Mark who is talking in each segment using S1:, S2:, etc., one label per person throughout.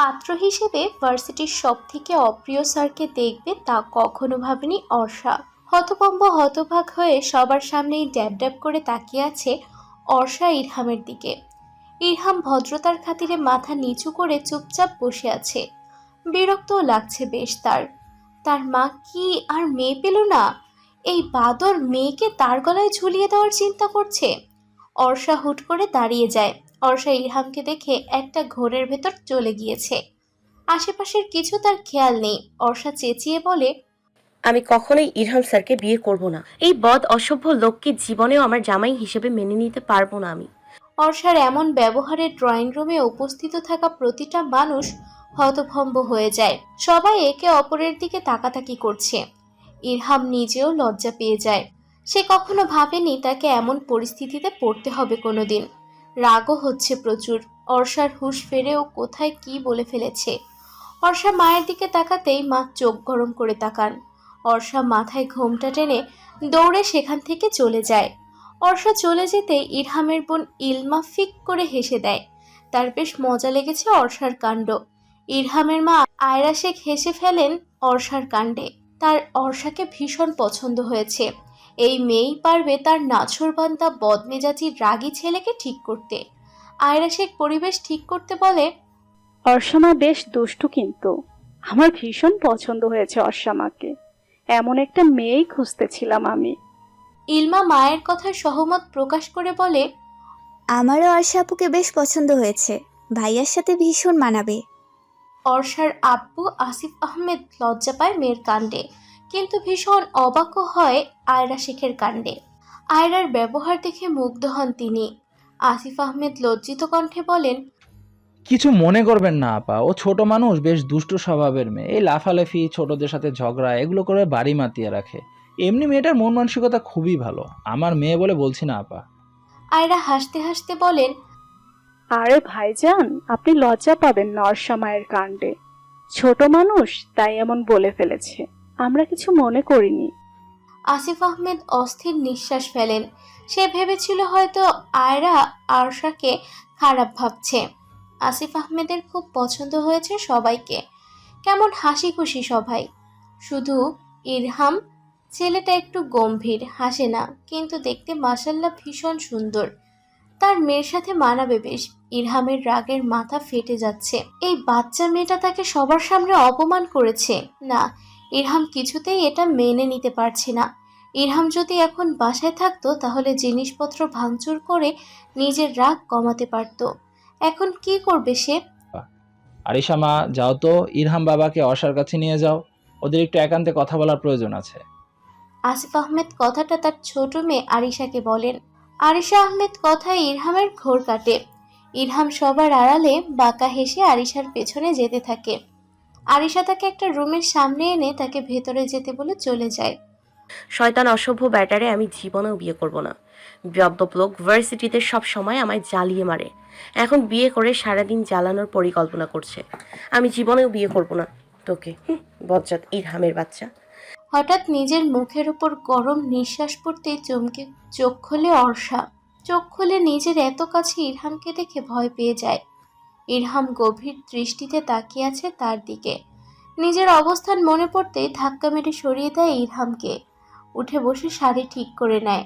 S1: পাত্র হিসেবে ভার্সিটির সব থেকে অপ্রিয় স্যারকে দেখবে তা কখনো ভাবেনি অর্ষা। হতভম্ব হতভাগ হয়ে সবার সামনেই ড্যাব ড্যাব করে তাকিয়ে আছে অর্ষা ইরহামের দিকে। ইরহাম ভদ্রতার খাতিরে মাথা নিচু করে চুপচাপ বসে আছে। বিরক্তও লাগছে বেশ তার। তার মা কি আর মেয়ে পেল না? এই বাদর মেয়েকে তার গলায় ঝুলিয়ে দেওয়ার চিন্তা করছে। অর্ষা হুট করে দাঁড়িয়ে যায়। অর্ষা ইরহামকে দেখে একটা ঘোরের ভেতর চলে গিয়েছে। আশেপাশের কিছু তার খেয়াল নেই। অর্ষা চেঁচিয়ে বলে,
S2: আমি কখনোই ইরহাম স্যারকে বিয়ে করব না। এই বদ অসভ্য লোককে জীবনেও আমার জামাই হিসেবে মেনে নিতে পারবো না আমি।
S1: অর্ষার এমন ব্যবহারে ড্রয়িং রুমে উপস্থিত থাকা প্রতিটা মানুষ হতভম্ব হয়ে যায়। সবাই একে অপরের দিকে তাকাতাকি করছে। ইরহাম নিজেও লজ্জা পেয়ে যায়। সে কখনো ভাবেনি তাকে এমন পরিস্থিতিতে পড়তে হবে কোনোদিন। রাগও হচ্ছে প্রচুর। অর্ষার হুঁশ ফেরেও কোথায় কি বলে ফেলেছে। অর্ষা মায়ের দিকে তাকাতেই মা চোখ গরম করে তাকান। অর্ষা মাথায় ঘোমটা টেনে দৌড়ে সেখান থেকে চলে যায়। অর্ষা চলে যেতে ইরহামের বোন ইলমা ফিক করে হেসে দেয়। তার বেশ মজা লেগেছে অর্ষার কাণ্ড। ইরহামের মা আয়রা শেখ হেসে ফেলেন অর্ষার কাণ্ডে। তার অর্ষাকে ভীষণ পছন্দ হয়েছে। এই মেয়েই পারবে তার নাছোড়বান্দা বদমেজাজি রাগী ছেলেকে ঠিক করতে। আয়রা শেখ পরিবেশ ঠিক করতে বলে,
S3: অর্ষামা বেশ দুষ্টু, কিন্তু আমার ভীষণ পছন্দ হয়েছে অর্ষামাকে। এমন একটা মেয়েই খুঁজতেছিলাম আমি।
S1: ইলমা মায়ের কথায় সহমত প্রকাশ করে বলে,
S4: আমারও আরশা আপুকে বেশ পছন্দ হয়েছে, ভাইয়ার সাথে ভীষণ মানাবে।
S1: অর্ষার আব্বু আসিফ আহমেদ লজ্জা পায় মেয়ের কাণ্ডে, কিন্তু ভীষণ অবাকও হয় আয়রা শেখের কাণ্ডে। আয়রার ব্যবহার দেখে মুগ্ধ হন তিনি। আসিফ আহমেদ লজ্জিত কণ্ঠে বলেন,
S5: কিছু মনে করবেন না আপা, ও ছোট মানুষ, বেশ দুষ্টু স্বভাবের মেয়ে। এই লাফালাফি, ছোটদের সাথে ঝগড়া, এগুলো করে বাড়ি মাতিয়ে রাখে। এমনি মেয়েটার মন মানসিকতা খুবই ভালো। আমার মেয়ে বলে বলছি না আপা।
S1: আয়রা হাসতে হাসতে বলেন,
S3: আরে ভাইজান, আপনি লজ্জা পাবেন না অর্ষামায়ের কাণ্ডে। ছোট মানুষ তাই এমন বলে ফেলেছে, আমরা কিছু মনে করিনি।
S1: আসিফ আহমেদ অস্থির নিঃশ্বাস ফেলেন। সে ভেবেছিল হয়তো আয়রা আরশাকে খারাপ ভাবছে। আসিফ আহমেদের খুব পছন্দ হয়েছে সবাইকে। কেমন হাসি খুশি সবাই। শুধু ইরহাম ছেলেটা একটু গম্ভীর, হাসে না, কিন্তু দেখতে মাশাল্লাহ ভীষণ সুন্দর। তার মেয়ের সাথে মানাবে বেশ। ইরহামের রাগের মাথা ফেটে যাচ্ছে। এই বাচ্চা মেয়েটা তাকে সবার সামনে অপমান করেছে। না, ইরহাম কিছুতেই এটা মেনে নিতে পারছে না। ইরহাম যদি এখন বাসায় থাকতো তাহলে জিনিসপত্র ভাঙচুর করে নিজের রাগ কমাতে পারত। এখন কি করবে সে?
S5: আরিশা মা, যাও তো ইরহাম বাবাকে অর্ষার কাছে নিয়ে যাও। ওদের একটু একান্তে কথা বলার প্রয়োজন আছে।
S1: আসিফ আহমেদ কথাটা তার ছোট মেয়ে আরিশাকে বলেন। আরিশা আহমেদ কথায় ইরহামের ঘোর কাটে। ইরহাম সবার আড়ালে বাঁকা হেসে আরিশার পেছনে যেতে থাকে। আরিশা তাকে একটা রুমের সামনে এনে তাকে ভেতরে যেতে বলে চলে যায়।
S2: শয়তান অসভ্য ব্যাটারে আমি জীবনেও বিয়ে করব না। বেয়াদ্দপ লোক ভার্সিটিতে সব সময় আমায় জ্বালিয়ে মারে, এখন বিয়ে করে সারাদিন জ্বালানোর পরিকল্পনা করছে। আমি জীবনেও বিয়ে করব না তোকে, বজ্জাত ইরহামের বাচ্চা।
S1: হঠাৎ নিজের মুখের উপর গরম নিঃশ্বাস পড়তেই চমকে চোখ খোলে অর্ষা। চোখ খুলে নিজের এত কাছে ইরহামকে দেখে ভয় পেয়ে যায়। ইরহাম গভীর দৃষ্টিতে তাকিয়ে আছে তার দিকে। নিজের অবস্থান মনে পড়তেই ধাক্কা মেরে সরিয়ে দেয় ইরহামকে। উঠে বসে শাড়ি ঠিক করে নেয়।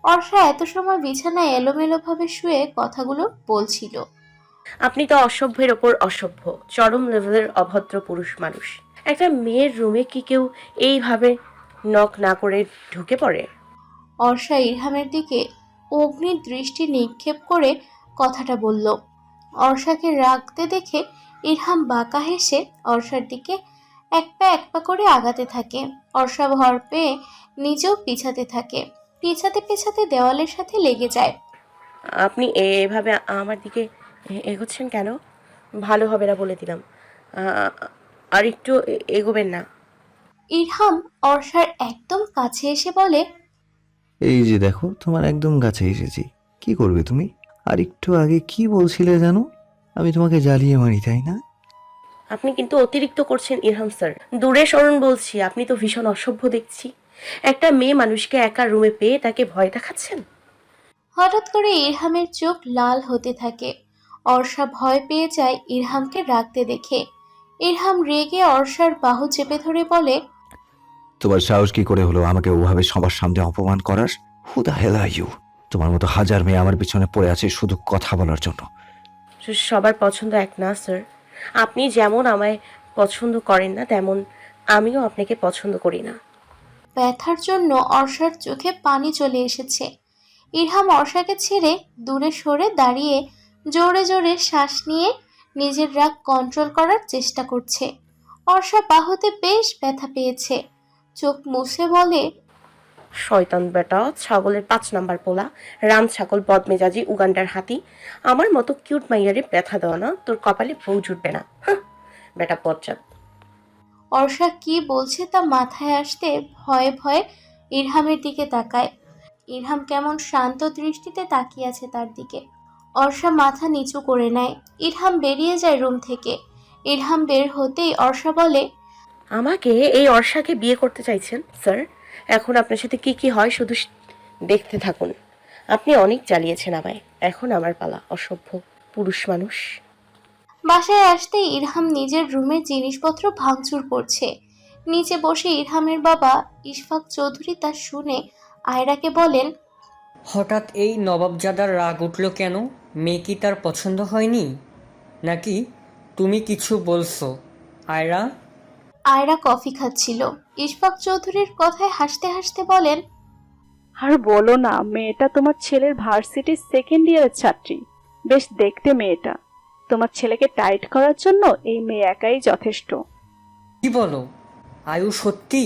S1: অর্ষা এত সময় বিছানায় এলোমেলোভাবে শুয়ে কথাগুলো বলছিল।
S2: আপনি তো অসভ্যের ওপর অসভ্য, চরম লেভেলের অভদ্র পুরুষ মানুষ। একটা মেয়ের রুমে কি কেউ এইভাবে নক না করে ঢুকে পড়ে?
S1: অর্ষা ইরহামের দিকে অগ্নি দৃষ্টি নিক্ষেপ করে কথাটা বলল। অর্ষাকে রাগতে দেখে ইরহাম বাঁকা হেসে অর্ষার দিকে এক পা করে আগাতে থাকে। অর্ষা ভর পেয়ে নিজেও পিছাতে থাকে। পিছাতে পিছাতে দেওয়ালের সাথে লেগে যায়।
S2: আপনি এভাবে আমার দিকে এগোচ্ছেন কেন? ভালো হবে না বলে দিলাম। আ- আর একটু এগোবেন না?
S1: ইরহাম অর্ষার একদম কাছে এসে বলে,
S6: এই যে দেখো, তোমার একদম কাছে এসেছি। কি করবে তুমি? আর একটু আগে কি বলছিলে জানো? আমি তোমাকে জ্বালিয়ে মারি, তাই না?
S2: আপনি কিন্তু অতিরিক্ত করছেন ইরহাম স্যার। দূরে সরুন বলছি। আপনি তো ভীষণ অসভ্য দেখছি। একটা মেয়ে মানুষকে একা রুমে পেয়ে তাকে ভয় দেখাচ্ছেন।
S1: হঠাৎ করে ইরহামের চোখ লাল হতে থাকে। অর্ষা ভয় পেয়ে যায় ইরহামকে রাখতে দেখে। ইরহাম রেগে অর্ষার বাহু চেপে ধরে বলে,
S6: তোমার সাহস কি করে হলো আমাকে ওভাবে সবার সামনে অপমান করার? Who the hell are you? তোমার মতো হাজার মেয়ে আমার পিছনে পড়ে আছে শুধু কথা বলার জন্য।
S2: সবার পছন্দ এক না স্যার। আপনি যেমন আমায় পছন্দ করেন না, তেমন আমিও আপনাকে পছন্দ করি না।
S1: ব্যথার জন্য অর্ষার চোখে পানি চলে এসেছে। ইরহাম অর্ষাকে ছেড়ে দূরে সরে দাঁড়িয়ে জোরে জোরে শ্বাস নিয়ে নিজের রাগ কন্ট্রোল করার চেষ্টা করছে। অর্ষা বাহুতে বেশ ব্যথা পেয়েছে। চোখ মুছে বলে,
S2: শয়তান বেটা, ছাগলের 5 নাম্বার পোলা, রাম ছাগল, বদমেজাজি, উগান্ডার হাতি। আমার মতো কিউট মাইয়ারে ব্যথা দেওয়া না, তোর কপালে বউ জুটবে না। হাহ, বেটা পচ্চাত।
S1: অর্ষা কি বলছে তা মাথায় আসতে ভয়ে ভয়ে ইরহামের দিকে তাকায়। ইরহাম কেমন শান্ত দৃষ্টিতে তাকিয়ে আছে তার দিকে। অর্ষা মাথা নিচু করে নেয়। ইরহাম বেরিয়ে যায় রুম থেকে। ইরহাম বের হতেই অর্ষা বলে,
S2: আমাকে এই অর্ষাকে বিয়ে করতে চাইছেন স্যার? এখন আপনার সাথে কি কি হয় শুধু দেখতে থাকুন। আপনি অনেক জ্বালিয়েছেন আমায়, এখন আমার পালা, অসভ্য পুরুষ মানুষ।
S1: বাসায় আসতেই ইরহাম নিজের রুমের জিনিসপত্র ভাঙচুর করছে। নিচে বসে ইরহামের বাবা ইশফাক চৌধুরী তা শুনে আয়রাকে বলেন,
S7: হঠাৎ এই নবাবজাদার রাগ উঠল কেন? মেয়ে কি তার পছন্দ হয়নি নাকি? তুমি কিছু বলছো আয়রা?
S1: আয়রা কফি খাচ্ছিল। ইশফাক চৌধুরীর কথায় হাসতে হাসতে বলেন,
S3: আর বলো না, মেয়েটা তোমার ছেলের ভার্সিটির সেকেন্ড ইয়ারের ছাত্রী। বেশ দেখতে মেয়েটা। তোমার ছেলেকে টাইট করার জন্য এই মেয়ে একাই যথেষ্ট।
S7: কি বলো আয়ু? সত্যি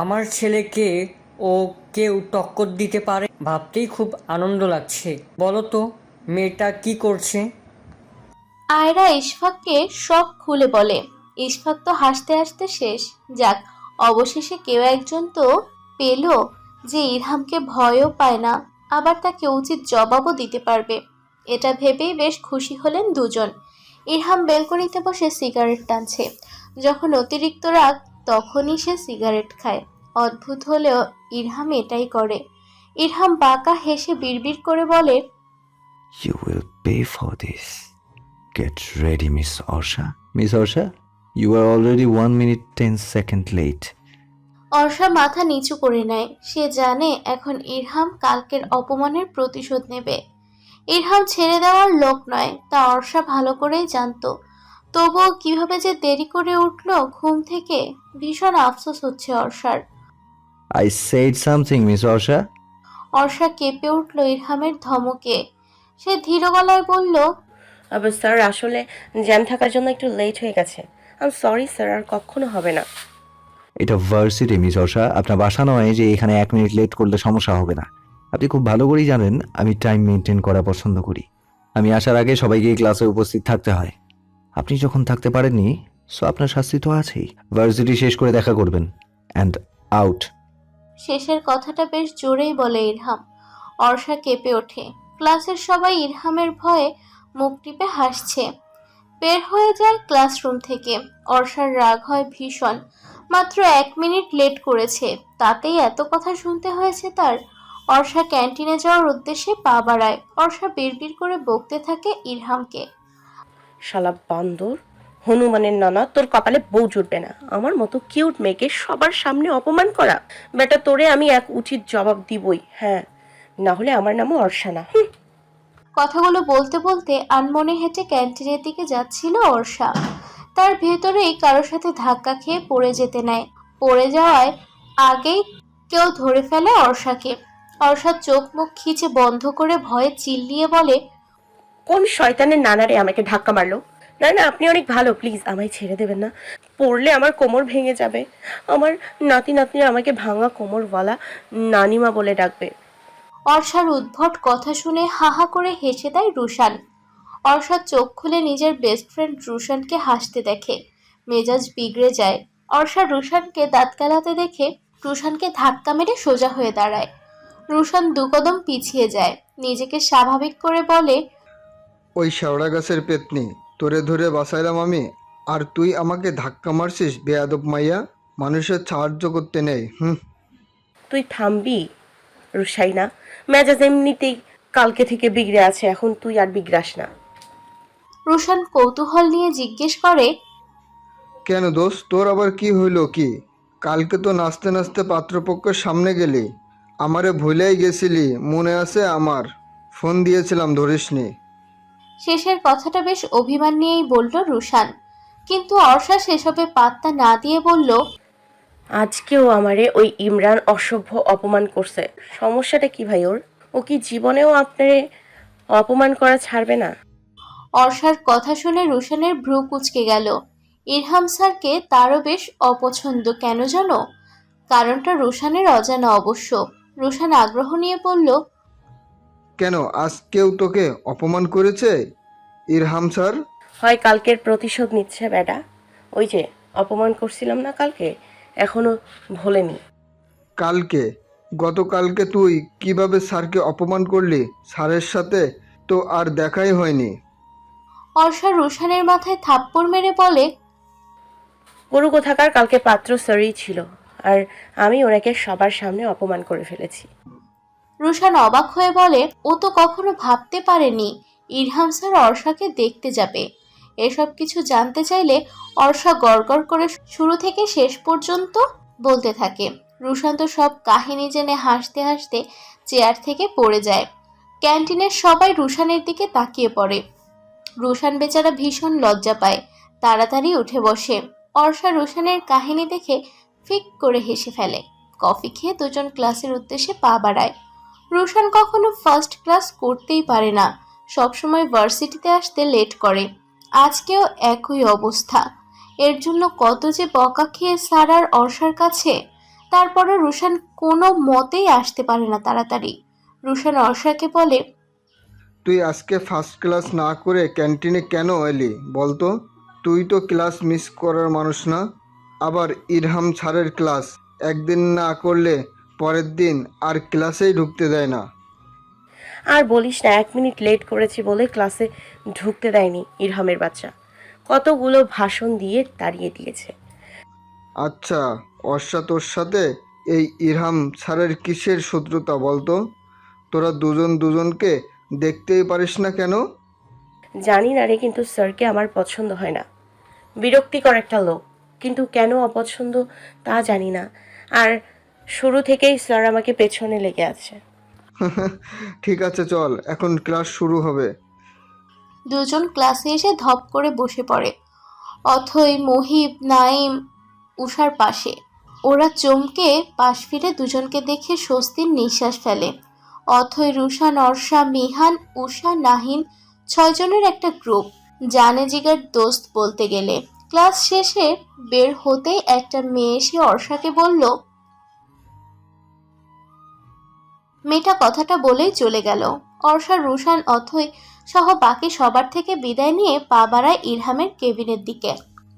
S7: আমার ছেলেকে ও কেউ টক্কর দিতে পারে? ভাবতেই খুব আনন্দ লাগছে। বলো তো মেয়েটা কি করছে?
S1: আয়রা ইশফাককে সব খুলে বলে। ইশফাক তো হাসতে হাসতে শেষ। যাক, অবশেষে কেউ একজন তো পেল যে ইরহামকে ভয়ও পায় না, আবার তাকে উচিত জবাবও দিতে পারবে। এটা ভেবেই বেশ খুশি হলেন দুজন। ইরহাম বেলকনিতে বসে সিগারেট টানছে। যখন অতিরিক্ত রাগ তখনই সে সিগারেট খায়। অদ্ভুত হলেও ইরহাম এটাই করে। ইরহাম বাঁকা হেসে বিড়বিড় করে বলে,
S6: You will pay for this. Get ready, Miss Orsha. Miss Orsha, you are already 1 minute 10 seconds late.
S1: Orsha মাথা নিচু করে নেয়। সে জানে এখন ইরহাম কালকের অপমানের প্রতিশোধ নেবে। ইরহাম ছেড়ে দেওয়ার লোক নয়, তা অর্ষা ভালো করেই জানতো। তবুও কিভাবে যে দেরি করে উঠল ঘুম থেকে, ভীষণ আফসোস হচ্ছে অর্ষার।
S6: I said something, Miss Orsha.
S1: Orsha কেঁপে উঠল ইরহামের ধমকে। সে ধীর গলায় বলল,
S2: আবার স্যার, আসলে জ্যাম থাকার জন্য একটু লেট হয়ে গেছে। আই এম সরি স্যার, আর কখনো হবে না।
S6: এটা ভার্সিটি, মিস অর্ষা। আপনার বাসা নয় যে এখানে 1 মিনিট লেট করলে সমস্যা হবে না। আপনি খুব ভালো করেই জানেন আমি টাইম মেনটেন করা পছন্দ করি। আমি আসার আগে সবাইকে ক্লাসে উপস্থিত থাকতে হয়। আপনি যখন থাকতে পারেননি, সো আপনার শাস্তি তো আছেই। ভার্সিটি শেষ করে দেখা করবেন। And out.
S1: শেষের কথাটা বেশ জোরেই বলে ইরহাম। অর্ষা কেঁপে ওঠে। ক্লাসের সবাই ইরহামের ভয়ে মুখ টিপে হাসছে। বের হয়ে যায় ক্লাসরুম থেকে। অর্ষার রাগ হয় ভীষণ। মাত্র 1 মিনিট লেট করেছে, তাতেই এত কথা শুনতে হয়েছে তার। অর্ষা ক্যান্টিনে যাওয়ার উদ্দেশ্যে পা বাড়ায়। অর্ষা বিড়বিড় করে বকতে থাকে ইরহামকে।
S2: শালা বান্দর, হনুমানের নানা, তোর কপালে বউ জুটবে না। আমার মতো কিউট মেয়েকে সবার সামনে অপমান করা। বেটা, তোরে আমি এক উচিত জবাব দিবই। হ্যাঁ, না হলে আমার নামও অর্ষা না।
S1: কথাগুলো বলতে বলতে আনমনে হেঁটে ক্যান্টিনের দিকে যাচ্ছিল অর্ষা। তার ভেতরেই কারোর সাথে ধাক্কা খেয়ে পড়ে যেতে নেয়। পড়ে যাওয়ায় আগেই কেউ ধরে ফেলে অর্ষাকে। অর্ষা চোখ মুখ খিচে বন্ধ করে ভয়ে চিল্লিয়ে বলে,
S2: কোন শয়তানের নানারে আমাকে ধাক্কা মারলো? না না, আপনি অনেক ভালো, প্লিজ আমায় ছেড়ে দেবেন না। পড়লে আমার কোমর ভেঙে যাবে। আমার নাতি নাতনিরা আমাকে ভাঙা কোমরওয়ালা নানিমা বলে ডাকবে।
S1: অর্ষার উদ্ভট কথা শুনে হাহা করে হেসে দেয় রুশান। অর্ষা চোখ খুলে নিজের বেস্ট ফ্রেন্ড রুশানকে হাসতে দেখে। মেজাজ বিগড়ে যায়। অর্ষা রুশানকে দাঁত কেলাতে দেখে রুশানকে ধাক্কা মেরে সোজা হয়ে দাঁড়ায়। রুশান 2 কদম পিছিয়ে যায়। নিজেকে স্বাভাবিক করে বলে,
S8: ওই শেওড়া গাছের পেতনি, তোরে ধরে বাঁচাইলাম আমি, আর তুই আমাকে ধাক্কা মারছিস? বেয়াদব মাইয়া, মানুষের সাহায্য করতে নেই।
S2: তুই থামবি রুসাইনা? মেজাজ এমনিতেই কালকে থেকে বিগড়ে আছে, এখন তুই আর বিগড়াস না।
S1: রুশান কৌতূহল নিয়ে জিজ্ঞেস করে,
S8: কেন দোস্ত, তোর আবার কি হইল কি? কালকে তো নাচতে নাচতে পাত্রপক্ষের সামনে গেলি, আমারে ভুলেই গেছিলি, মনে আছে আমার? ফোন দিয়েছিলাম, ধরিসনি।
S1: শেষের কথাটা বেশ অভিমান নিয়েই বলল রুশান, কিন্তু অর্ষা সেসবে পাত্তা না দিয়ে বলল,
S2: আজকেও আমারে ওই ইমরান অসভ্য অপমান করছে। সমস্যাটা কি ভাই ওর? ও কি জীবনেও আপনারে অপমান করা ছাড়বে না?
S1: অর্ষার কথা শুনে রুশানের ভ্রু কুঁচকে গেল। ইরহাম স্যারকে তারও বেশ অপছন্দ কেন জানো? কারণটা রুশানের অজানা অবশ্য। রুশান আগ্রহ নিয়ে বলল,
S8: কেন, আজ কেউ তোকে অপমান করেছে? ইরহাম স্যার?
S2: হয় কালকের প্রতিশোধ নিচ্ছে বেটা। ওই যে অপমান করছিলাম না কালকে, এখনো ভোলেনি।
S8: কালকে? গতকালকে তুই কিভাবে স্যারকে অপমান করলি? স্যারের সাথে তো আর দেখাই হয়নি।
S1: অর্ষা রুশানের মাথায় থাপ্পড় মেরে বলে,
S2: গরু কোথাকার, কালকে পাত্র স্যারই ছিল, আর আমি ওনাকে সবার সামনে অপমান করে ফেলেছি।
S1: রুশান অবাক হয়ে বলে, ও তো কখনো ভাবতে পারেনি ইরহাম স্যার অর্ষাকে দেখতে যাবে। এসব কিছু জানতে চাইলে অর্ষা গড়গড় করে শুরু থেকে শেষ পর্যন্ত বলতে থাকে। রুশান তো সব কাহিনী জেনে হাসতে হাসতে চেয়ার থেকে পড়ে যায়। ক্যান্টিনের সবাই রুশানের দিকে তাকিয়ে পড়ে। রুশান বেচারা ভীষণ লজ্জা পায়, তাড়াতাড়ি উঠে বসে। অর্ষা রুশানের কাহিনী দেখে ফিক করে হেসে ফেলে। কফি খেয়ে দুজন ক্লাসের উদ্দেশ্যে পা বাড়ায়। রুশান কখনো ফার্স্ট ক্লাস করতেই পারে না, সবসময় ভার্সিটিতে আসতে লেট করে। আজকেও একই অবস্থা। এর জন্য কত যে বকা খেয়ে স্যার আর অর্ষার কাছে। তারপরে রুশান কোনো মতেই আসতে পারে না তাড়াতাড়ি। রুশান অর্ষাকে বলে,
S8: তুই আজকে ফার্স্ট ক্লাস না করে ক্যান্টিনে কেন এলি বলতো? তুই তো ক্লাস মিস করার মানুষ না। আবার ইরহাম স্যারের ক্লাস একদিন না করলে পরের দিন আর ক্লাসেই ঢুকতে দেয় না।
S2: আর বলিস না, 1 মিনিট লেট করেছি বলে ক্লাসে ঢুকতে দেয়নি ইরহামের বাচ্চা। কতগুলো ভাষণ দিয়ে তাড়িয়ে দিয়েছে।
S8: আচ্ছা, অর্ষা তোর সাথে এই ইরহাম স্যারের কিসের শত্রুতা বলতো? তোরা দুজন দুজনকে দেখতেই পারিস না কেন?
S2: জানি না রে, কিন্তু স্যারকে আমার পছন্দ হয় না। বিরক্তিকর একটা লোক, কিন্তু কেন অপছন্দ তা জানি না। আর শুরু থেকেই স্যার আমাকে পেছনে লেগে আছে।
S8: ঠিক আছে, চল, এখন ক্লাস শুরু হবে।
S1: দুজন ক্লাসে এসে ধপ করে বসে পড়ে। অথই, মুহিব, নাইম উষার পাশে। ওরা চমকে পাশ ফিরে দুজনকে দেখে স্বস্তির নিঃশ্বাস ফেলে। অথই, রুশান, অর্ষা, মিহান, উষা, নাহিন, 6 জনের একটা গ্রুপ। জানে জিগার দোস্ত বলতে গেলে। ক্লাস শেষে বের হতেই একটা মেয়ে এসে অর্ষাকে বলল, মেয়েটা কথাটা বলেই চলে গেল। অর্ষা, রুশান, অথই সহ বাকি সবার থেকে বিদায় নিয়ে পা বাড়ায় ইরহামের কেবিনের দিকে।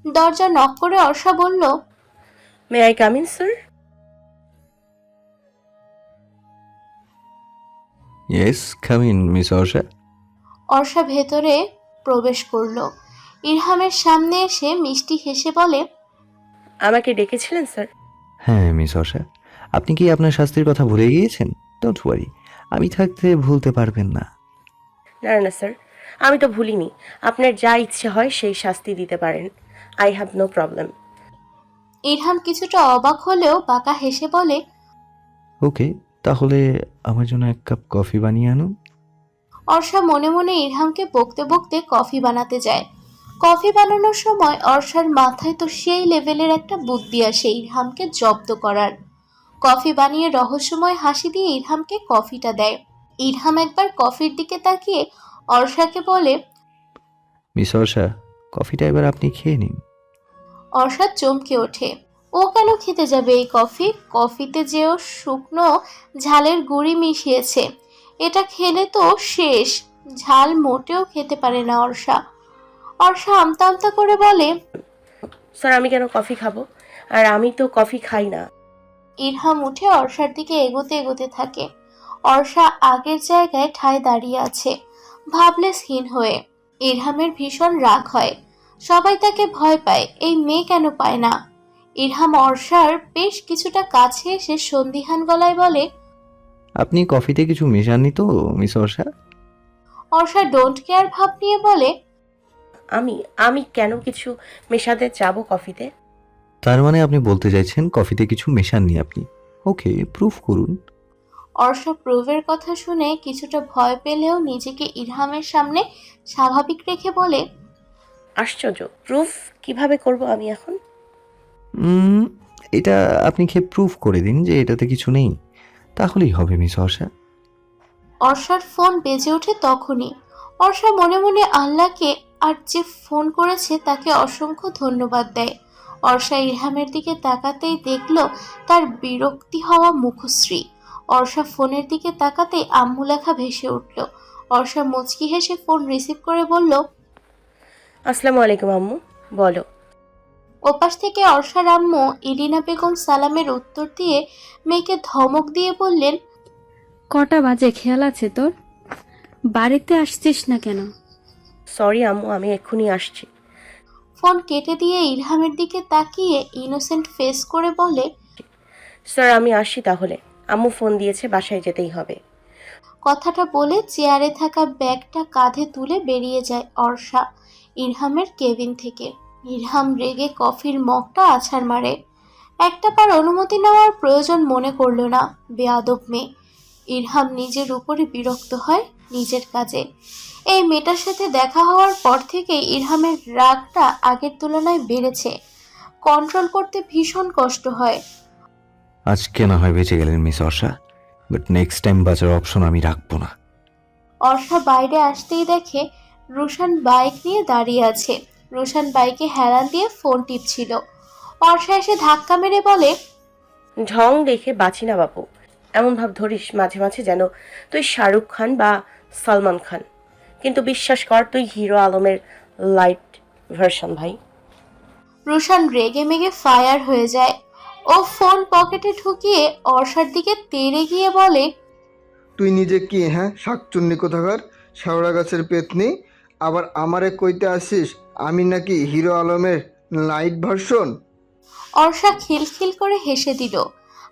S1: দরজা নক করে অর্ষা বলল,
S2: may I come in sir?
S6: Yes, come in miss Arsha.
S1: Arsha ভেতরে প্রবেশ করলো। ইরহামের সামনে এসে মিষ্টি হেসে বলে,
S2: আমাকে ডেকেছিলেন স্যার?
S6: হ্যাঁ মিস অর্ষা, আপনি কি আপনার শাস্তির কথা ভুলে গিয়েছেন? ডোন্ট ওয়ারি, আমি থাকতে ভুলতে পারবেন না।
S2: না না স্যার, আমি তো ভুলিনি। আপনার যা ইচ্ছে হয় সেই শাস্তি দিতে পারেন। I have no problem.
S1: Irham কিছুটা অবাক হলেও বাঁকা হেসে বলে,
S6: ওকে, তাহলে আমার জন্য 1 কাপ কফি বানিয়ে আনুন।
S1: অর্ষা মনে মনে ইরহামকে বকতে বকতে কফি বানাতে যায়। কফি বানানোর সময় অর্ষার মাথায় তো সেই লেভেলের একটা বুদ্ধি আসে ইরহামকে জব্দ করার। কফি বানিয়ে রহস্যময় হাসি দিয়ে ইরহামকে কফিটা দেয়। ইরহাম একবার কফির দিকে তাকিয়ে অর্ষাকে বলে,
S6: মিস অর্ষা, কফিটা এবার আপনি খেয়ে নিন।
S1: অর্ষা চমকে ওঠে। ও কেন খেতে যাবে এই কফি? কফিতে যে ও শুকনো ঝালের গুঁড়ি মিশিয়েছে, এটা খেলে তো শেষ। ঝাল মোটেও খেতে পারে না অর্ষা। অর্ষা আমতা আমতা করে বলে,
S2: স্যার আমি কেন কফি খাবো? আর আমি তো কফি খাই না।
S1: ইরহাম উঠে অর্ষার দিকে এগোতে এগোতে থাকে। অর্ষা আগের জায়গায় ঠায় দাঁড়িয়ে আছে, ভাবলেশহীন হয়ে। ইরহামের ভীষণ রাগ হয়। সবাই তাকে ভয় পায়, এই মেয়ে কেন পায় না? ইরহাম অর্ষার বেশ কিছুটা কাছে এসে সন্দিহান গলায় বলে,
S6: আপনি কফিতে কিছু মেশাননি তো miss Arsha?
S1: Orsha don't care ভাব নিয়ে বলে,
S2: আমি আমি কেন কিছু মেশাতে যাব কফিতে?
S6: তার মানে আপনি বলতে চাইছেন কফিতে কিছু মেশাননি আপনি? ওকে, প্রুফ করুন।
S1: অর্ষা প্রুভের কথা শুনে কিছুটা ভয় পেলেও নিজেকে ইরহামের সামনে স্বাভাবিক রেখে বলে,
S2: আশ্চর্য, প্রুফ কিভাবে করব আমি এখন?
S6: উম, এটা আপনি খেয়ে প্রুফ করে দিন যে এটাতে কিছু নেই, তাহলেই হবে মিস অর্ষা।
S1: অর্ষার ফোন বেজে ওঠে তখনই। অর্ষা মনে মনে আল্লাহকে আর যে ফোন করেছে তাকে অসংখ্য ধন্যবাদ দেয়। অর্ষা ইরহামের দিকে তাকাতেই দেখল তার বিরক্তি হওয়া মুখশ্রী। অর্ষা ফোনের দিকে তাকাতেই আম্মু লেখা ভেসে উঠল। অর্ষা মুচকি হেসে ফোন রিসিভ করে বলল,
S2: আসসালামু আলাইকুম আম্মু, বলো।
S1: ওপাশ থেকে অর্ষার আম্মু ইরিনা বেগম সালামের উত্তর দিয়ে মেয়েকে ধমক দিয়ে বললেন,
S9: কটা বাজে খেয়াল আছে তোর? বাড়িতে আসছিস না কেন?
S2: সরি আম্মু, আমি এক্ষুনি আসছি।
S1: ফোন কেটে দিয়ে ইরহামের দিকে তাকিয়ে ইনোসেন্ট ফেস করে বলে,
S2: স্যার আমি আসি তাহলে, আম্মু ফোন দিয়েছে, বাসায় যেতেই হবে।
S1: কথাটা বলে চেয়ারে থাকা ব্যাগটা কাঁধে তুলে বেরিয়ে যায় অর্ষা ইরহামের কেবিন থেকে। ইরহাম রেগে কফির মগটা আছাড় মারে। একটা বার অনুমতি নেওয়ার প্রয়োজন মনে করল না, বেয়াদব মেয়ে। ইরহাম নিজের উপরে বিরক্ত হয় নিজের কাজে। এই মেয়েটার সাথে দেখা হওয়ার পর থেকে ইরহামের রাগটা আগের তুলনায় বেড়েছে। কন্ট্রোল করতে ভীষণ কষ্ট হয়।
S6: আজকে না হয় বেঁচে গেলেন miss Orsha, but next time বাঁচার অপশন আমি রাখবো না।
S1: অর্ষা বাইরে আসতেই দেখে রুশান বাইক নিয়ে দাঁড়িয়ে আছে। রুশান বাইকে হেলান দিয়ে ফোন টিপছিল। অর্ষা এসে ধাক্কা মেরে বলে,
S2: ঢং দেখে বাঁচি না বাপু, এমন ভাব ধরিস মাঝে মাঝে যেন তুই শাহরুখ খান বা সালমান খান, কিন্তু বিশ্বাস কর তুই হিরো আলমের লাইট ভার্সন ভাই।
S1: রুশান রেগে মেগে ফায়ার হয়ে যায়। ও ফোন পকেটে ঢুকিয়ে অর্ষার দিকে তেড়ে গিয়ে বলে,
S8: তুই নিজে কি হ্যাঁ শাকচুন্নি কোথাকার, শেওড়া গাছের পেতনি, আবার আমারে কইতে আসিস আমি নাকি হিরো আলমের লাইট ভার্সন?
S1: অর্ষা খিলখিল করে হেসে দিল।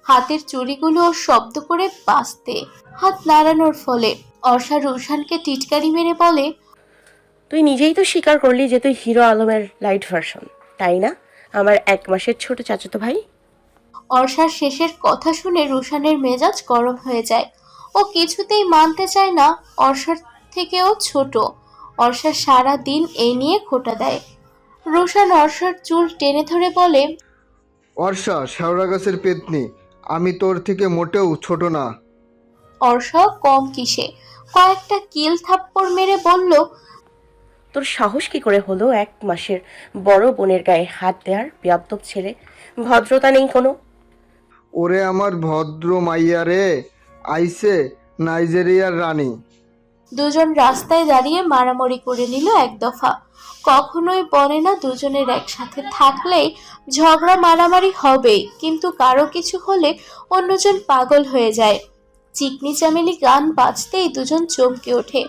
S1: হাতের চুড়িগুলো শব্দ করে বাজতে হাত নাড়ানোর ফলে অর্ষা রুশানকে টিটকারি মেরে বলে,
S2: তুই নিজেই তো স্বীকার করলি যে তুই হিরো আলমের লাইট ভার্সন, তাই না আমার 1 মাসের ছোট চাচাতো ভাই?
S1: অর্ষার শেষের কথা শুনে রুশানের মেজাজ গরম হয়ে যায়। ও কিছুতেই মানতে চায় না অর্ষার থেকেও ছোট। অর্ষা সারা দিন এই নিয়ে খোঁটা দেয়। রুশান অর্ষার চুল টেনে ধরে বলে,
S8: অর্ষা শেওড়া গাছের পেতনি, আমি তোর থেকে মোটেও ছোট না।
S1: অর্ষা কম কিসে কয়েকটা কিল থাপ্পড় মেরে বলল,
S2: তোর সাহস কি করে হলো 1 মাসের বড় বোনের গায়ে হাত দেওয়ার, বেয়াদ্দপ ছেলে, ভদ্রতা নেই কোনো?
S8: ওরে আমার ভদ্র মাইয়া রে, আইসে নাইজেরিয়ার রানী।
S1: দুজন রাস্তায় দাঁড়িয়ে মারামারি করে নিল এক দফা। কখনোই বলে না দুজনের একসাথে থাকলেই ঝগড়া মারামারি হবেই, কিন্তু কারো কিছু হলে অন্যজন পাগল হয়ে যায়। চিকনি চামেলি গান বাজতেই দুজন চমকে ওঠে,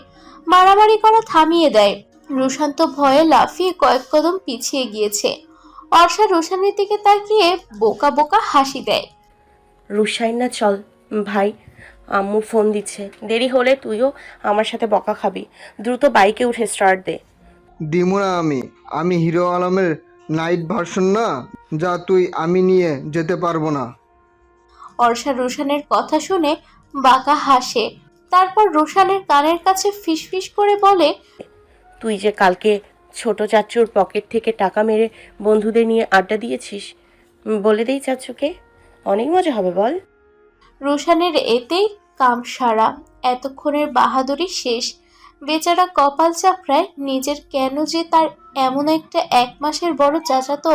S1: মারামারি করা থামিয়ে দেয়। রুশান তো ভয়ে লাফিয়ে কয়েক কদম পিছিয়ে গিয়েছে। অর্ষা রুশানের দিকে তাকিয়ে বোকা বোকা হাসি দেয়।
S2: রুশাইনা চল ভাই, আম্মু ফোন দিচ্ছে, দেরি হলে তুইও আমার সাথে বকা খাবি। দ্রুত বাইকে উঠে স্টার্ট দে।
S8: দিমু না আমি হিরো আলমের নাইট ভার্সন না, যা তুই আমি নিয়ে যেতে পারবো না।
S1: অর্ষা রুশানের কথা শুনে বাঁকা হাসে। তারপর রুশানের কানের কাছে ফিসফিস করে বলে,
S2: তুই যে কালকে ছোট চাচুর পকেট থেকে টাকা মেরে বন্ধুদের নিয়ে আড্ডা দিয়েছিস, বলে দেই চাচুকে, অনেক মজা হবে বল।
S1: রুশানের এতেই কাম সারা। এতক্ষণের বাহাদুরি শেষ। বেচারা কপাল চাপড়ায় নিজের, কেন যে তার এমন একটা 1 মাসের বড় চাচাতো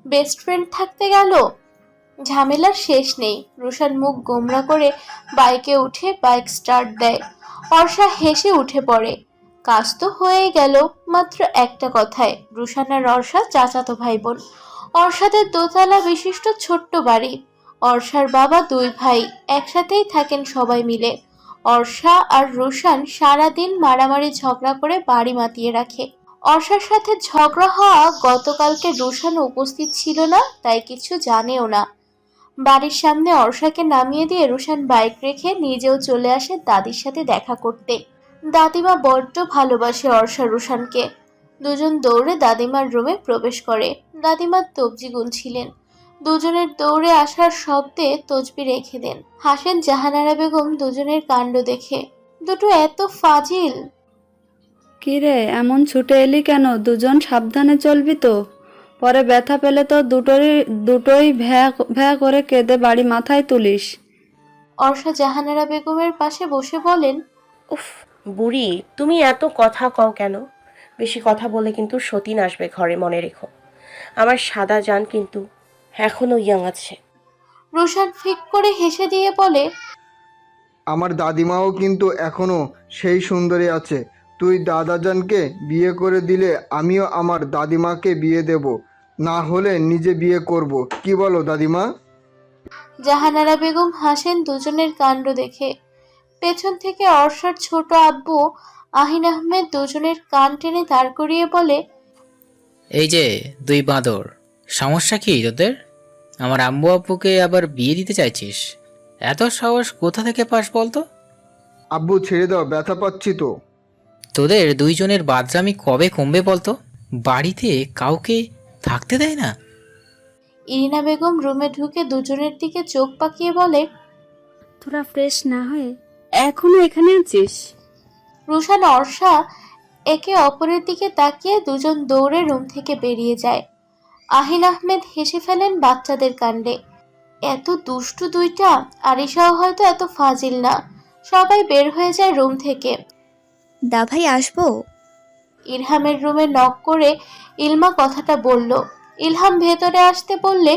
S1: বেস্ট ফ্রেন্ড থাকতে গেল। ঝামেলার শেষ নেই। রুশান মুখ গোমরা করে বাইকে উঠে বাইক স্টার্ট দেয়। অর্ষা হেসে উঠে পড়ে। কাজ তো হয়েই গেল, মাত্র একটা কথায়। রুশান আর অর্ষা চাচাতো ভাই বোন। অর্ষাদের দোতলা বিশিষ্ট ছোট্ট বাড়ি। অর্ষার বাবা 2 ভাই, একসাথেই থাকেন সবাই মিলে। অর্ষা আর রুশান সারাদিন মারামারি ঝগড়া করে বাড়ি মাতিয়ে রাখে। অর্ষার সাথে ঝগড়া হওয়া গতকালকে রুশান উপস্থিত ছিল না, তাই কিছু জানেও না। বাড়ির সামনে অর্ষাকে নামিয়ে দিয়ে রুশান বাইক রেখে নিজেও চলে আসে দাদির সাথে দেখা করতে। দাদিমা বড্ড ভালোবাসে অর্ষা রুশানকে। দুজন দৌড়ে দাদিমার রুমে প্রবেশ করে। দাদিমা তবজি গুনছিলেন। দুজনের দৌড়ে আসার শব্দে তসবি রেখে দেন। হাসেন জাহানারা বেগম দুজনের কাণ্ড দেখে। দুটো এত ফাজিল।
S9: কিরে এমন ছুটে এলি কেন? দুজন সাবধানে চলবি তো, পরে ব্যথা পেলে তো দুটোই ভ্যা ভ্যা করে কেঁদে বাড়ি মাথায় তুলিস।
S1: অর্ষা জাহানারা বেগমের পাশে বসে বলেন,
S2: উফ, বুড়ি তুমি এত কথা কও কেন? বেশি কথা বলে কিন্তু সতীন আসবে ঘরে, মনে রেখো। আমার সাদা জান কিন্তু এখনো ইয়াং আছে।
S1: রুশান ফিক করে হেসে দিয়ে বলে,
S8: আমার দাদিমাও কিন্তু এখনো সেই সুন্দরী আছে। তুই দাদাজানকে বিয়ে করে দিলে আমিও আমার দাদিমাকে বিয়ে দেব, না হলে নিজে বিয়ে করব। কি বলো দাদিমা?
S1: জাহানারা বেগম হাসেন দুজনের কাণ্ড দেখে। পেছন থেকে অর্ষার ছোট আব্বু আহিন আহমেদ দুজনের কান টেনে দাঁড় করিয়ে বলে,
S10: এই যে দুই বাঁদর, সমস্যা কি তোদের? আমার আম্মু আব্বুকে আবার বিয়ে দিতে চাইছিস? এত সাহস কোথা থেকে পাস বলতো?
S8: আব্বু ছেড়ে দাও, ব্যথা পাচ্ছি তো।
S10: তোদের দুইজনের বাদরামি কবে কমবে বলতো? বাড়িতে কাউকে থাকতে দেয় না।
S1: ইরিনা বেগম রুমে ঢুকে দুজনের দিকে চোখ পাকিয়ে বলে,
S9: তোরা ফ্রেশ না হয়ে এখনো এখানে আছিস?
S1: রুশান অর্ষা একে অপরের দিকে তাকিয়ে দুজন দৌড়ে রুম থেকে বেরিয়ে যায়। আহিন আহমেদ হেসে ফেলেন বাচ্চাদের কাণ্ডে। এত দুষ্টু দুইটা। আরিশাও হয়তো এত ফাজিল না। সবাই বের হয়ে যায় রুম থেকে।
S4: দা ভাই আসবো?
S1: ইরহামের রুমে নক করে ইলমা কথাটা বলল। ইলহাম ভেতরে আসতে বললে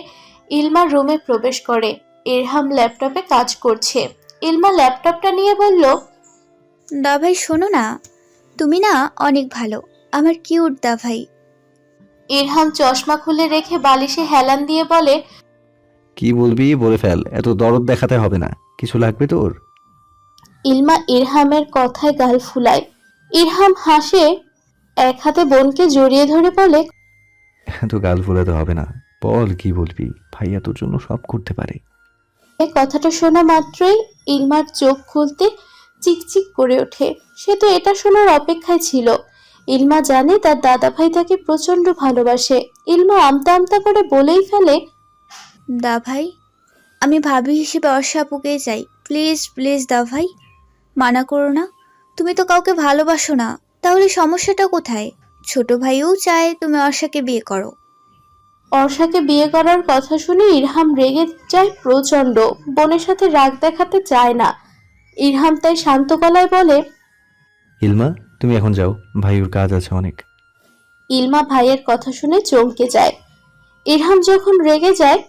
S1: ইলমা রুমে প্রবেশ করে। ইরহাম ল্যাপটপে কাজ করছে। ইলমা ল্যাপটপটা নিয়ে বলল,
S4: দা ভাই শোনো না, তুমি না অনেক ভালো, আমার কিউট দা ভাই।
S1: ইরহাম চশমা খুলে রেখে বালিশে হেলান দিয়ে বলে,
S6: কি বলবি বলে ফেল, এত দরদ দেখাতে হবে না। কিছু লাগবে তোর?
S1: ইলমা ইরহামের কথায় গাল ফুলায়। ইরহাম হাসে, এক হাতে বোনকে জড়িয়ে ধরে বলে,
S6: এত গাল ফোলাতে হবে না, বল কি বলবি। ভাইয়া তোর জন্য সব করতে পারে।
S1: কথাটা শোনা মাত্রই ইলমার চোখ খুলতে চিকচিক করে ওঠে। সে তো এটা শোনার অপেক্ষায় ছিল। ইলমা জানে তার দাদা ভাই তাকে প্রচন্ড ভালোবাসে। ইলমা আমতা আমতা করে বলেই ফেলে,
S4: দা ভাই, আমি ভাবি হিসেবে অর্ষা আপুকেই চাই। প্লিজ প্লিজ দা ভাই, মানা করো না। তুমি তো কাউকে ভালোবাসো না, তাহলে সমস্যাটা কোথায়? ছোট ভাইও চায় তুমি অর্ষাকে বিয়ে করো।
S1: অর্ষাকে বিয়ে করার কথা শুনে ইরহাম রেগে যায় প্রচন্ড। বোনের সাথে রাগ দেখাতে চায় না। ইরহাম তাই শান্ত গলায় বলে,
S6: ইলমা তুমি এখন যাও, ভাইয়ের কাজ আছে অনেক।
S1: ইলমা ভাইয়ের কথা শুনে চমকে যায়। ইরহাম যখন রেগে যায়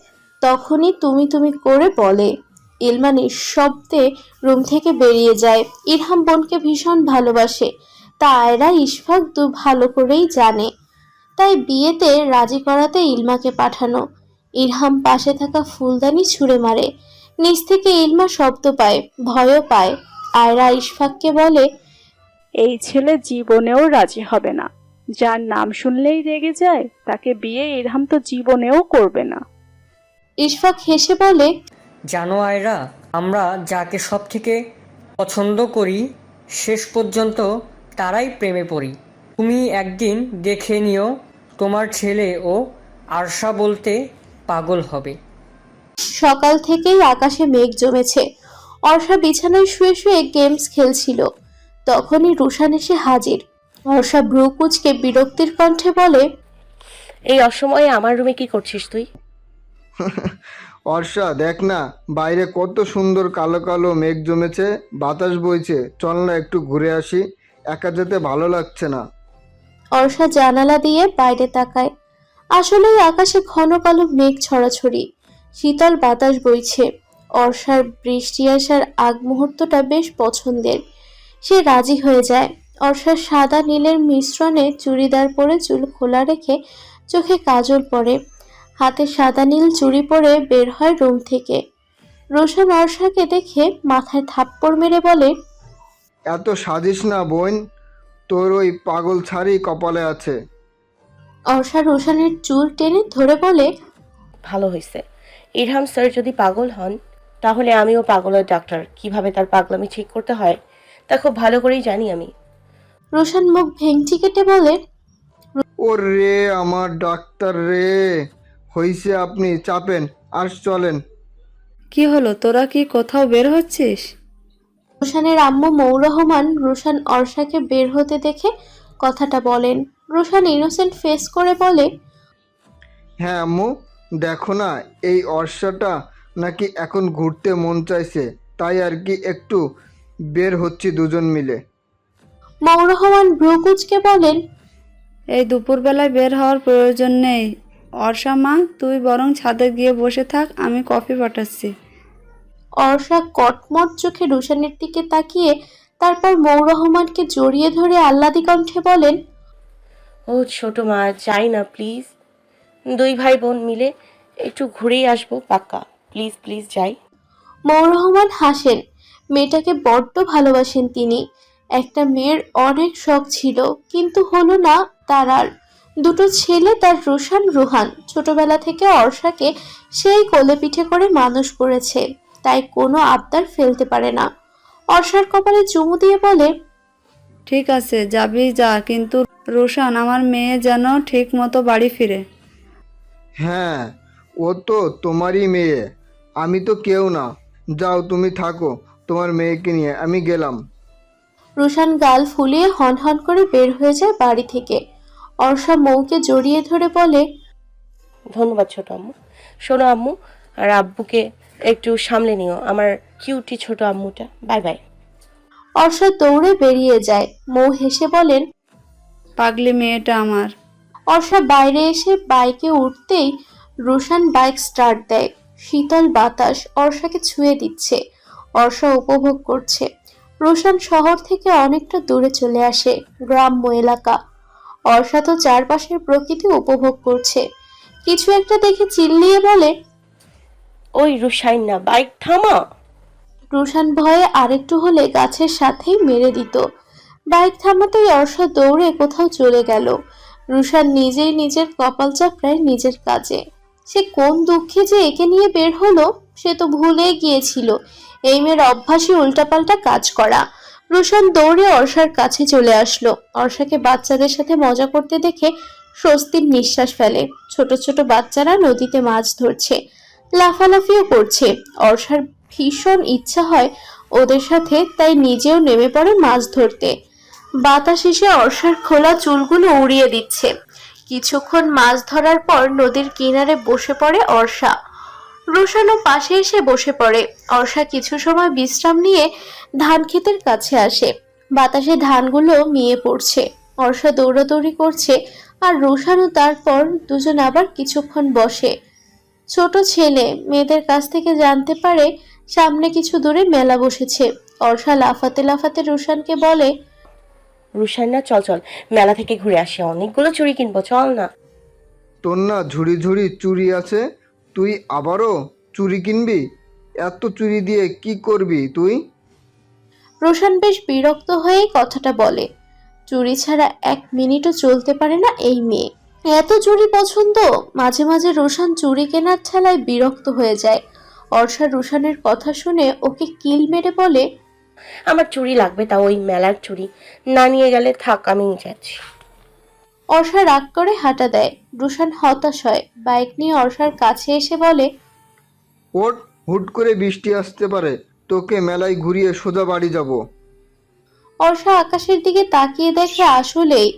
S1: তখনই তুমি তুমি করে বলে। ইলমা নিঃশব্দে রুম থেকে বেরিয়ে যায়। ইরহাম বোনকে ভীষণ ভালোবাসে, তা আয়রা ইশফাক ভালো করেই জানে। তাই বিয়েতে রাজি করাতে ইলমাকে পাঠানো। ইরহাম পাশে থাকা ফুলদানি ছুঁড়ে মারে। নিচ থেকে ইলমা শব্দ পায়, ভয়ও পায়। আয়রা ইশফাককে বলে,
S3: এই ছেলে জীবনেও রাজি হবে না। যার নাম শুনলেই রেগে যায়, তাকে বিয়ে ইরহাম তো জীবনেও করবে না।
S1: ইশফাক হেসে বলে,
S7: জানো আয়রা, আমরা যাকে সব থেকে পছন্দ করি শেষ পর্যন্ত তারাই প্রেমে পড়ি। তুমি একদিন দেখে নিও, তোমার ছেলে ও আরশা বলতে পাগল হবে।
S1: সকাল থেকেই আকাশে মেঘ জমেছে। অর্ষা বিছানায় শুয়ে শুয়ে গেমস খেলছিল। তখনই রুশান এসে হাজির। অর্ষা ভ্রু কুঁচকে বিরক্তির কণ্ঠে বলে,
S2: এই অসময়ে আমার রুমে কি করছিস তুই?
S8: অর্ষা দেখ না, বাইরে কত সুন্দর কালো কালো মেঘ জমেছে, বাতাস বইছে। চল না একটু ঘুরে আসি, একা যেতে ভালো লাগছে না।
S1: অর্ষা জানালা দিয়ে বাইরে তাকায়। আসলেই আকাশে ঘন কালো মেঘ ছড়াছড়ি, শীতল বাতাস বইছে। অর্ষার বৃষ্টি আসার আগ মুহূর্তটা বেশ পছন্দের। সে রাজি হয়ে যায়। অর্ষার সাদা নীলের মিশ্রণে চুড়িদার পরে চুল খোলা রেখে চোখে কাজল পরে, হাতে সাদা নীল চুড়ি পরে বের হয় রুম থেকে। রোশন অর্ষাকে দেখে মাথায় থাপ্পড় মেরে বলে,
S8: এত সাজিস না বোন, তোর ওই পাগল ছাড়ি কপালে আছে।
S1: অর্ষা রোশনের চুল টেনে ধরে বলে,
S2: ভালো হয়েছে। ইরহাম স্যার যদি পাগল হন তাহলে আমিও পাগলের ডাক্তার। কিভাবে তার পাগলামি ঠিক করতে হয় তা খুব ভালো করেই জানি আমি।
S1: রোশন মুখ ভেঙচি কেটে বলে,
S8: ও রে আমার ডাক্তার রে, হইছে, আপনি চাপেন আর চলেন।
S9: কি হলো, তোরা কি কোথাও বের হচ্ছিস?
S1: রোশানের আম্মু মৌ রহমান রোশান অর্ষাকে বের হতে দেখে কথাটা বলেন। রোশান ইনোসেন্ট ফেস করে বলে,
S8: হ্যাঁ আম্মু, দেখো না, এই অর্ষাটা নাকি এখন ঘুরতে মন চাইছে, তাই আর কি একটু বের হচ্ছি দুজন মিলে।
S1: মৌ রহমান ভ্রু কুঁচকে বলেন,
S9: এই দুপুরবেলায় বের হওয়ার প্রয়োজন নেই। অর্ষা মা, তুই বরং ছাদে গিয়ে বসে থাক, আমি কফি পাঠাচ্ছি।
S1: অর্ষা কটমট চোখে রোশানের দিকে তাকিয়ে তারপর মৌ রহমানকে জড়িয়ে ধরে আহ্লাদি কণ্ঠে বলেন,
S2: ও ছোট মা, যাই না প্লিজ। দুই ভাই বোন মিলে একটু ঘুরেই আসবো পাক্কা। প্লিজ প্লিজ যাই।
S1: মৌ রহমান হাসেন। মেয়েটাকে বড্ড ভালোবাসেন তিনি। একটা মেয়ের অনেক শখ ছিল, কিন্তু হলো না তার আর। দুটো ছেলে, তার রোশান রোহান। ছোটবেলা থেকে অর্ষাকে সেই কোলে পিঠে করে মানুষ করেছে, তাই কোনো আবদার ফেলতে পারে না। অর্ষার কপালে চুমু দিয়ে বলে,
S9: ঠিক আছে, যাবি যা, কিন্তু রোশান, আমার মেয়ে যেন ঠিক মতো বাড়ি ফিরে।
S8: হ্যাঁ, ও তো তোমারই মেয়ে, আমি তো কেউ না। যাও, তুমি থাকো তোমার মেয়েকে নিয়ে, আমি গেলাম।
S1: রোশান গাল ফুলিয়ে হনহন করে বের হয়ে যায় বাড়ি থেকে। অর্ষা মৌকে জড়িয়ে ধরে বলে,
S2: ধন্যবাদ ছোট আম্মু। শোনো আম্মু, আর আব্বুকে একটু সামলে নিও, আমার কিউটি ছোট আম্মুটা। Bye bye.
S1: অর্ষা দৌড়ে বেরিয়ে যায়। মৌ হেসে বলেন,
S9: পাগলি মেয়েটা আমার।
S1: অর্ষা বাইরে এসে বাইকে উঠতেই রোশান বাইক স্টার্ট দেয়। শীতল বাতাস অর্ষাকে ছুঁয়ে দিচ্ছে। অর্ষা উপভোগ করছে। রোশান শহর থেকে অনেকটা দূরে চলে আসে, গ্রাম্য এলাকা। অর্ষা তো চারপাশের প্রকৃতি উপভোগ করছে। কিছু একটা দেখে চিল্লিয়ে বলে,
S2: ওই রুশাইন না, বাইক থামা।
S1: রোশান ভয়ে আরেকটু হলে গাছের সাথেই মেরে দিত। বাইক থামাতেই অর্ষা দৌড়ে কোথাও চলে গেল। রুশান নিজেই নিজের কপাল চাপড়ায় নিজের কাজে। সে কোন দুঃখে যে একে নিয়ে বের হলো, সে তো ভুলেই গিয়েছিল এই মেয়ের অভ্যাসই উল্টাপাল্টা কাজ করা। রুশান দৌড়ে অর্ষার কাছে চলে আসলো। অর্ষাকে বাচ্চাদের সাথে মজা করতে দেখে স্বস্তির নিঃশ্বাস ফেলে। ছোট ছোট বাচ্চারা নদীতে মাছ ধরছে, লাফালাফিও করছে। অর্ষার ভীষণ ইচ্ছা হয় ওদের সাথে, তাই নিজেও নেমে পড়ে মাছ ধরতে। বাতাস এসে অর্ষার খোলা চুলগুলো উড়িয়ে দিচ্ছে। কিছুক্ষণ মাছ ধরার পর নদীর কিনারে বসে পড়ে অর্ষা। রোশানও পাশে এসে বসে পড়ে। অর্ষা কিছু সময় বিশ্রাম নিয়ে ধান ক্ষেতের কাছে আসে। বাতাসে ধানগুলো মিয়ে পড়ছে। অর্ষা দৌড়াদৌড়ি করছে আর রোশানও। তারপর দুজন আবার কিছুক্ষণ বসে। ছোট ছেলে মেয়েদের কাছ থেকে জানতে পারে সামনে কিছু দূরে মেলা বসেছে। অর্ষা লাফাতে লাফাতে রোশানকে বলে,
S2: রুশাইন না, চল চল, মেলা থেকে ঘুরে আসি, অনেকগুলো চুড়ি কিনবো, চল না।
S8: তোর না ঝুড়ি ঝুড়ি চুড়ি আছে, তুই আবারও চুড়ি কিনবি? এত চুড়ি দিয়ে কি করবি তুই?
S1: রোশান বেশ বিরক্ত হয়ে কথাটা বলে। চুরি ছাড়া এক মিনিটও চলতে পারে না এই মেয়ে। এত চুরি পছন্দ। মাঝে মাঝে রোশান চুরি কেনার ঠেলায় বিরক্ত হয়ে যায়। অর্ষা রোশানের কথা শুনে ওকে কিল মেরে বলে,
S2: আমার চুড়ি লাগবে, তা ওই মেলার চুড়ি। না নিয়ে গেলে থাক, আমি যাচ্ছি।
S1: অর্ষা রাগ করে হাঁটা দেয়। রোশান হতাশ হয়। বাইক নিয়ে অর্ষার কাছে এসে বলে,
S8: ওট, হুট করে বৃষ্টি আসতে পারে, তোকে মেলায় ঘুরিয়ে সোজা বাড়ি যাব।
S1: অর্ষা আকাশের দিকে তাকিয়ে দেখে আসলেই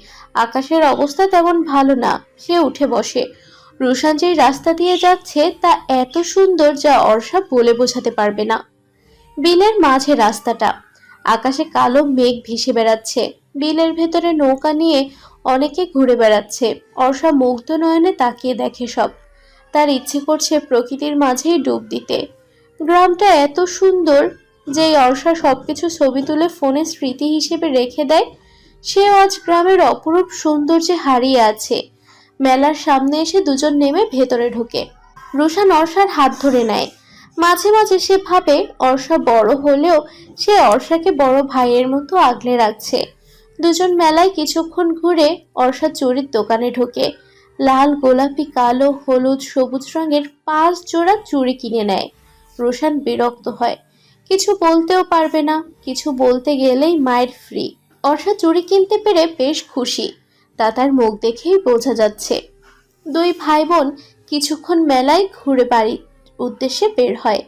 S1: আকাশের অবস্থা তেমন ভালো না। সে উঠে বসে। রোশান যেই রাস্তা দিয়ে যাচ্ছে তা এত সুন্দর যা অর্ষা বলে বোঝাতে পারবে না। বিলের মাঝে রাস্তাটা। আকাশে কালো মেঘ ভেসে বেড়াচ্ছে। বিলের ভেতরে নৌকা নিয়ে অনেকে ঘুরে বেড়াচ্ছে। অর্ষা মুগ্ধ নয়নে তাকিয়ে দেখে সব। তার ইচ্ছে করছে প্রকৃতির মাঝেই ডুব দিতে। গ্রামটা এত সুন্দর যে অর্ষা সবকিছু ছবি তুলে ফোনে স্মৃতি হিসেবে রেখে দেয়। সেও আজ গ্রামের অপরূপ সৌন্দর্যে হারিয়ে আছে। মেলার সামনে এসে দুজন নেমে ভেতরে ঢোকে। রোশান অর্ষার হাত ধরে নেয়। মাঝে মাঝে সে ভাবে অর্ষা বড় হলেও সে অর্ষাকে বড় ভাইয়ের মতো আগলে রাখছে। দুজন মেলায় কিছুক্ষণ ঘুরে অর্ষা চুড়ির দোকানে ঢোকে। লাল, গোলাপি, কালো, হলুদ, সবুজ রঙের 5 জোড়া চুড়ি কিনে নেয়। রোশান বিরক্ত হয়। কিছু বলতেও পারবে না। কিছু বলতে গেলেই মায়ের ফ্রি। অর্ষা চুড়ি কিনতে পেরে বেশ খুশি। তা তার মুখ দেখেই বোঝা যাচ্ছে। দুই ভাই বোন কিছুক্ষণ মেলায় ঘুরে বাড়ির উদ্দেশ্যে বের হয়।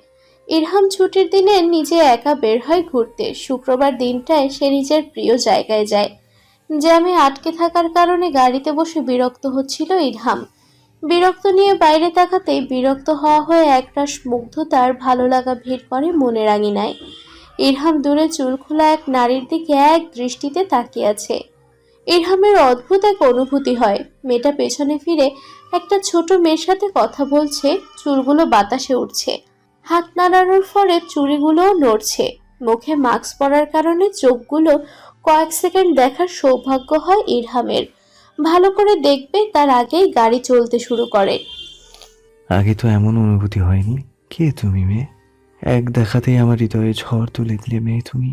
S1: ইরহাম ছুটির দিনে নিজে একা বের হয় ঘুরতে। শুক্রবার দিনটায় সে নিজের প্রিয় জায়গায় যায়। জ্যামে আটকে থাকার কারণে গাড়িতে বসে বিরক্ত হচ্ছিল ইরহাম। বিরক্ত নিয়ে বাইরে তাকাতেই বিরক্ত হওয়া হয়ে একরাশ মুগ্ধতার ভালো লাগা ভিড় করে মনের আঙিনায়। ইরহাম দূরে চুল খোলা এক নারীর দিকে এক দৃষ্টিতে তাকিয়ে আছে। ইরহামের অদ্ভুত এক অনুভূতি হয়। মেয়েটা পেছনে ফিরে একটা ছোট মেয়ের সাথে কথা বলছে, চুলগুলো বাতাসে উঠছে, হাত নাড়ানোর ফলে চুড়িগুলোও নড়ছে। মুখে মাস্ক পরার কারণে চোখগুলো কয়েক সেকেন্ড দেখার সৌভাগ্য হয় ইরহামের। ভালো করে দেখবে তার আগেই গাড়ি চলতে শুরু করে।
S6: আগে তো এমন অনুভূতি হয়নি। কে তুমি মেয়ে? এক দেখাতেই আমার হৃদয়ে ঝড় তুলে দিলে মেয়ে তুমি।